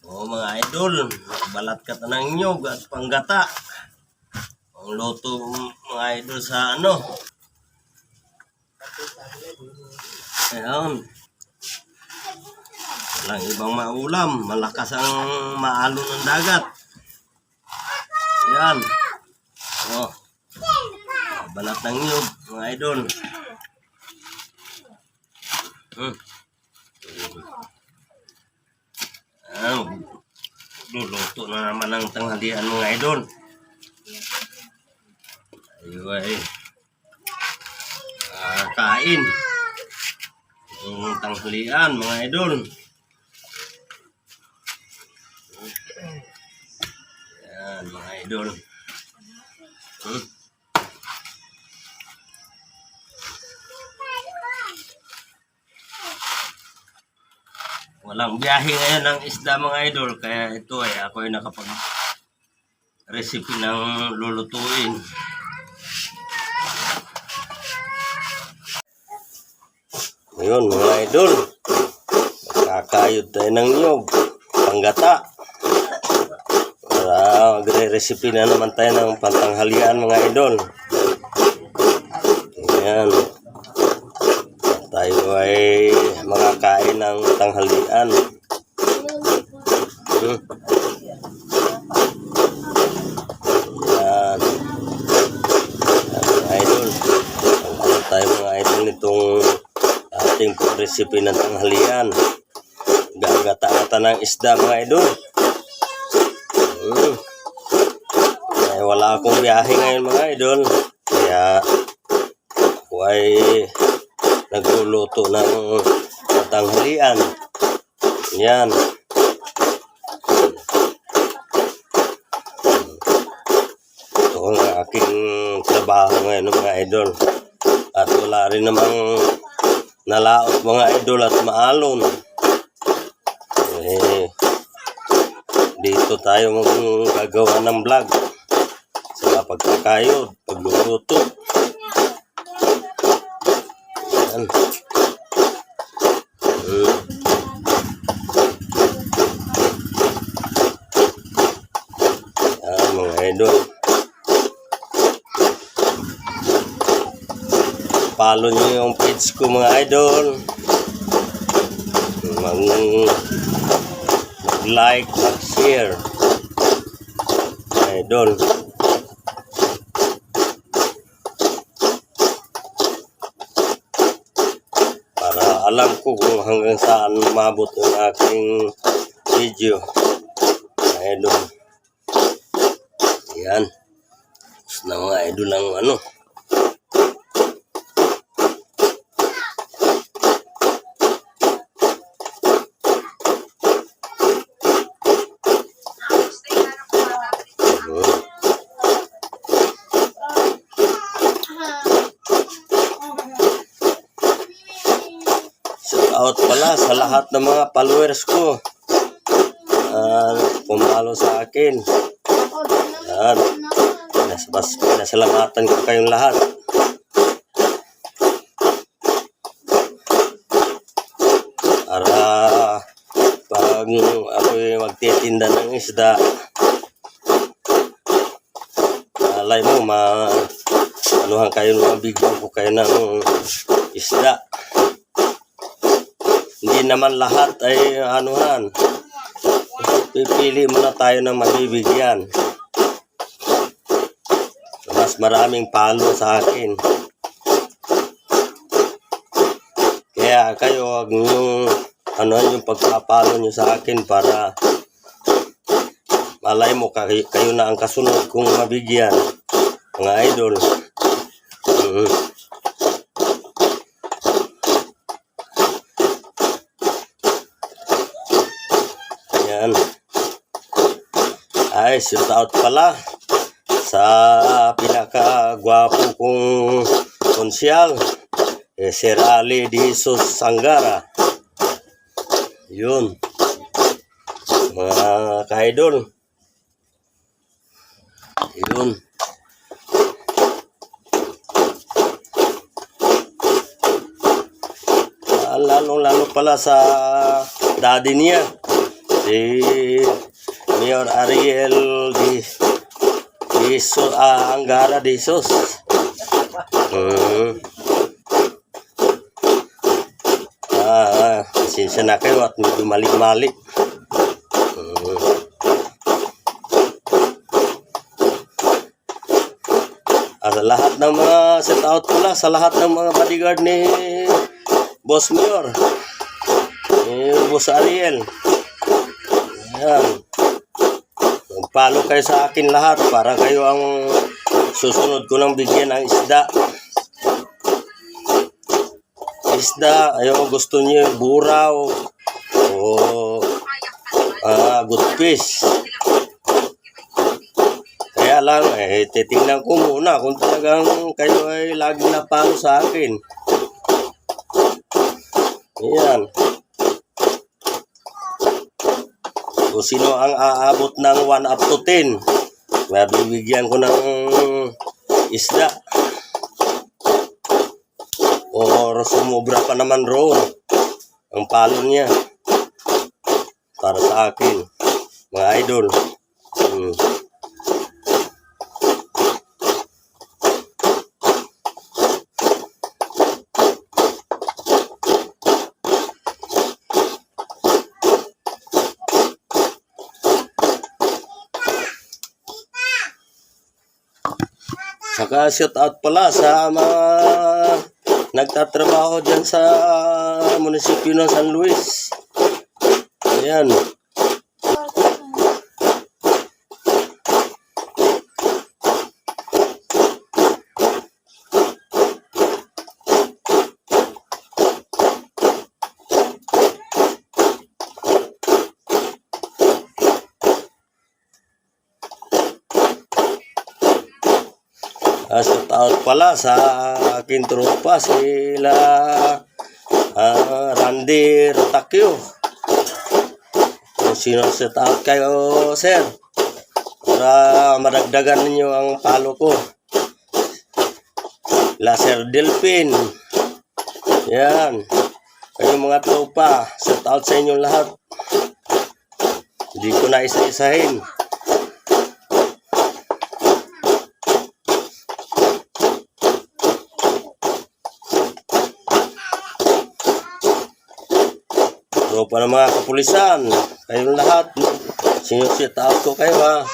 O mga idol, balat ka ng nyog at panggata. Ang loto mga idol sa ano. Ayan. Walang ibang maulam. Malakas ang maalon ng dagat. Ayan. O. Balat ng nyog mga idol. Luluto na naman ang tanghalian mga idol. Ay, kain ang tanghalian mga idol. Yan mga idol. Walang biyahe ngayon ng isda mga idol, kaya ito ay ako ay nakapag-recipe ng lulutuin. Ngayon mga idol, kakayod tayo ng nyog, panggata. Para magre-recipe na naman tayo ng pantanghalian mga idol. Ayan. Tayo ay makakain ng tanghalian. Yan. Mga idol. Ano tayo mga idol nitong ating recipe ng tanghalian. Gagata-gata ng isda mga idol. Ay, wala akong biyahe ngayon mga idol. Kaya ako ay nagluluto ng tanghalian. Yan. Ito ang aking trabaho ngayon mga idol. At wala rin namang nalaot mga idol at maalon. Dito tayo magagawa ng vlog sa pagkakayod, pagluluto. Yan. Yan mga idol. Follow nyo yung page ko mga idol. Mag-like, mag-share. Idol. Alam ko kung hanggang saan umabot ang aking video. Idol. Yan. Tapos na mga idol ang ano. Out pala sa lahat ng mga followers ko. Pumalo sa akin. Yan. Pinasalamatan ko kayong lahat. Para pag ako'y magtitinda ng isda, alay mo, anuhan kayo, mabigyan ko kayo ng isda. Hindi naman lahat ay anuhan. Pipili muna tayo ng mabibigyan. Mas maraming palo sa akin. Kaya kayo wag nyo yung pagpapalo nyo sa akin para malay mo kayo na ang kasunod kong mabigyan. Mga idol. Yan. Ay, shout out pala sa pinaka-gwapo kong konsyal, Sir Ali D. Sangara. Yun. Mga ka-idol. Yun. Lalo pala sa daddy niya. Si Mayor Ariel Angara de Jesus. Pasensya na kayo at medyo mali-mali. Sa lahat ng mga set out pala, sa lahat ng mga bodyguard ni Boss Mayor, Boss Ariel. Ayan. Magpalo kayo sa akin lahat para kayo ang susunod ko ng bigyan ng isda. Ayaw gusto niyo buraw o good fish. Kaya lang, titingnan ko muna kung talagang kayo ay lagi napalo sa akin. Ayan. Kung sino ang aabot ng 1 up to 10, mabibigyan ko ng isda. Or sumubra pa naman roon ang palo niya para sa akin, mga idol. Saka shout out pala sa mga nagtatrabaho dyan sa munisipyo ng San Luis. Ayan. Shout out pala sa aking tropa, sila Randy Rotakyo. Kung sino shout out kayo, sir, para madagdagan ninyo ang palo ko. Sir Delphin. Yan. Kayo mga tropa, shout out sa inyong lahat. Hindi ko na isa-isahin. Tropa ng mga kapulisan, kayong lahat, sinusit out ko kayo, ha.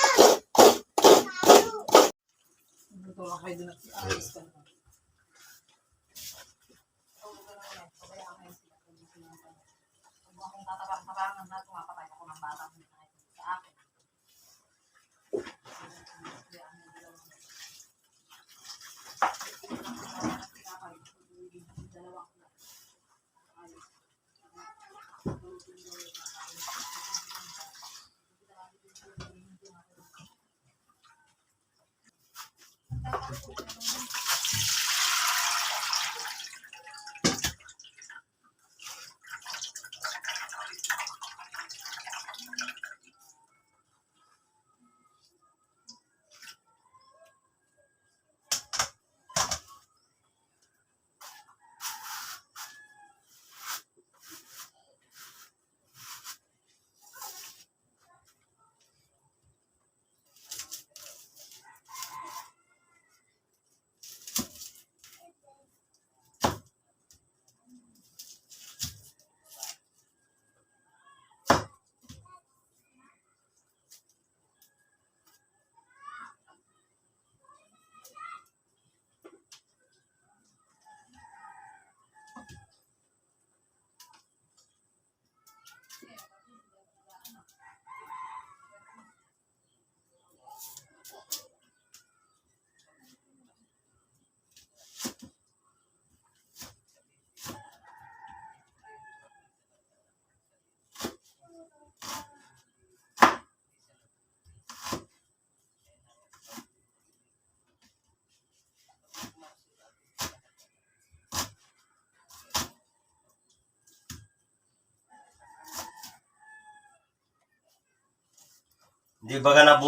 Di ba ka na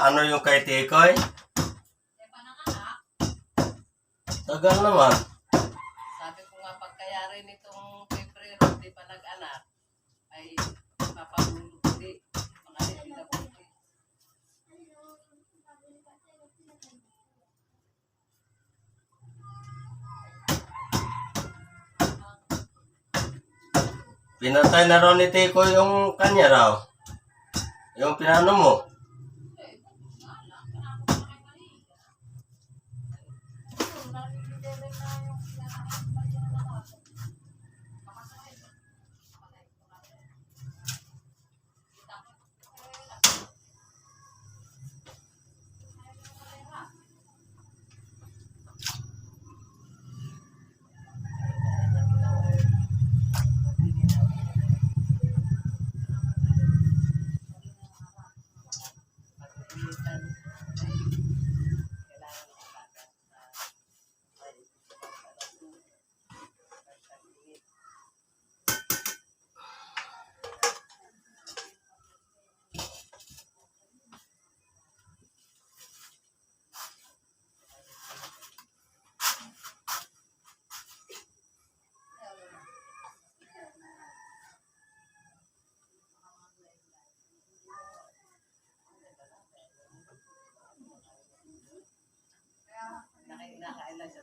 ano yung kay Tikoy? Tagal naman. Sabi ko nga pagkayari nitong February, di pa nag-anak, ay papahulog ko Pinatay na raw ni Tiko yung kanya raw. Yung pinano mo. Nakailan siya.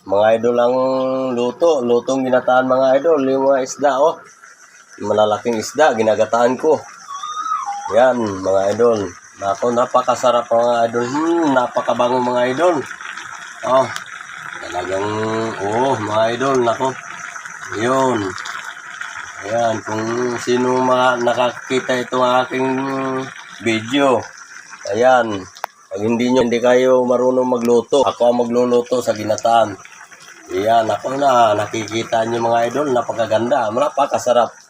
Mga idol ang lutong ginataan mga idol, yung mga isda oh. Malalaking isda, ginagataan ko. Yan mga idol. Nako, napakasarap mga idol. Napakabango mga idol. Oh, talagang, mga idol, nako. Yun. Ayan, kung sino mga nakakita itong aking video. Ayan. Pag hindi kayo marunong magluto, ako ang magluluto sa ginataan. Ayan, ako na, nakikita niyo mga idol, napakaganda, napakasarap.